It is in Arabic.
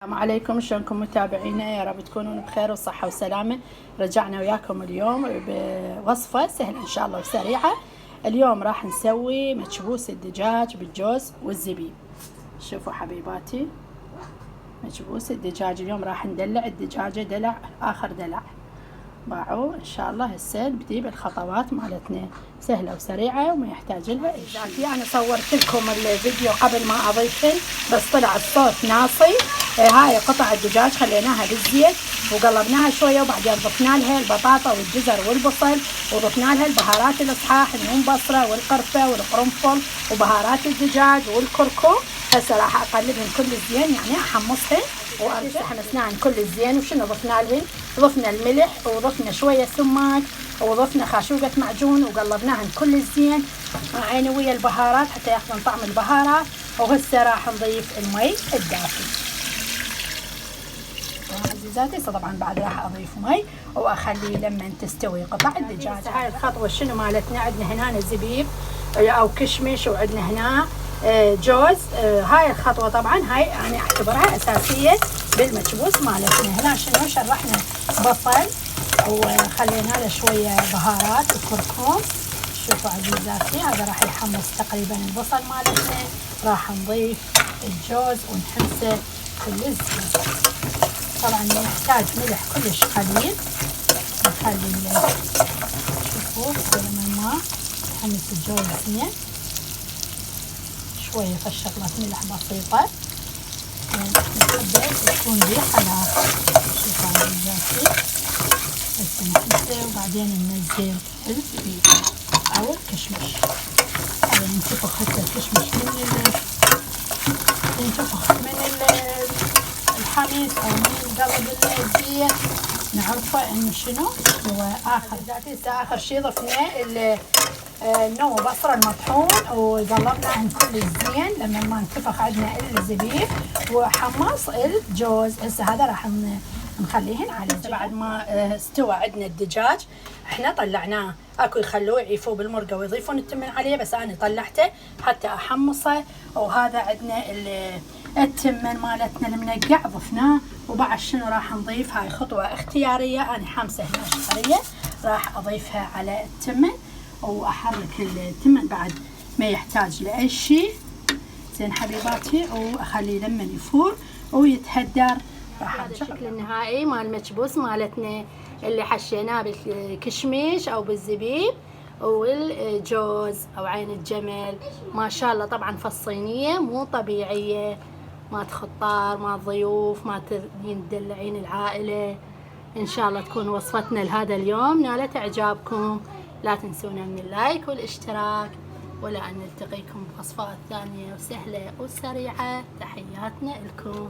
السلام عليكم، شلونكم متابعينا؟ يا رب تكونون بخير وصحة وسلامة. رجعنا وياكم اليوم بوصفة سهلة إن شاء الله وسريعة. اليوم راح نسوي مكبوس الدجاج بالجوز والزبيب. شوفوا حبيباتي، مكبوس الدجاج. اليوم راح ندلع الدجاجة دلع آخر دلع. باعوا إن شاء الله. هسه نبدي بالخطوات مالتنا، سهلة وسريعة وما يحتاج لها أي شيء. أنا صورت لكم الفيديو قبل ما أضيفهن بس طلع الصوت ناصي. هاي قطع الدجاج خليناها بالزيت وقلبناها شوية، وبعدين ضفنا لها البطاطا والجزر والبصل، وضفنا لها البهارات الصحاح، النوم بصرة والقرفة والقرنفل وبهارات الدجاج والكركم. هسه راح اقلبهم كل زين، يعني احمصهن وارجع. حمسناهن كل زين، وشنو ضفنا لهن؟ ضفنا الملح وضفنا شويه سماق وضفنا خاشوقه معجون وقلبناهن كل زين عيني ويا البهارات حتى ياخذن طعم البهارات. وهسه راح نضيف المي الدافي عزيزاتي. طبعا بعد راح اضيف مي واخليه لما تستوي قطع الدجاج. هاي الخطوه شنو مالتنا؟ عندنا هنا زبيب او كشمش، وعندنا هنا جوز. هاي الخطوه طبعا هاي انا اعتبرها اساسيه بالمكبوس مالتنا. هنا شنو شرحنا؟ بصل وخلينا له شويه بهارات وكركم. شوفوا عزيزاتي، هذا راح يحمص تقريبا البصل مالتنا. راح نضيف الجوز ونحمسه كل الزين. طبعا يحتاج ملح كلش قليل. نخلي شوفوا لما ما نحمس الجوز زين، شوية فشطلة ملح بسيطة نحبه تكون ريحة لا. شوفوا عزيزاتي، هسه نحمسه وبعدين ننزل الزبيب أو الكشمش. بعدين ننتفخ حتى الكشمش ينتفخ من الحميص أو من قلب الزيت، نعرفه إنه شنو هو آخر شي. ضفنا النوم بصرة المطحون وقلبناهن كل زين لما ما انتفخ عندنا الزبيب وحمص الجوز. هسه هذا راح نخليهن على جنب. بعد ما استوى عندنا الدجاج احنا طلعناه. اكو يخلوه يعيفوه بالمرقه ويضيفون التمن عليه، بس انا طلعته حتى احمصه. وهذا عندنا التمن مالتنا المنقع ضفناه. وبعد شنو راح نضيف؟ هاي خطوه اختياريه، انا حامسه هنا شعريه راح اضيفها على التمن واحرك التمن بعد ما يحتاج لاي شيء. زين حبيباتي، واخليه لما يفور ويتهدر. راح هذا الشكل النهائي مال المكبوس مالتنا اللي حشيناه بالكشميش او بالزبيب والجوز او عين الجمل. ما شاء الله طبعا فالصينيه مو طبيعيه، مات خطار، مات ضيوف، مات تدلعين العائله. ان شاء الله تكون وصفتنا لهذا اليوم نالت اعجابكم. لا تنسونا من اللايك والاشتراك، ولا ان نلتقيكم بوصفات ثانيه وسهله وسريعه. تحياتنا لكم.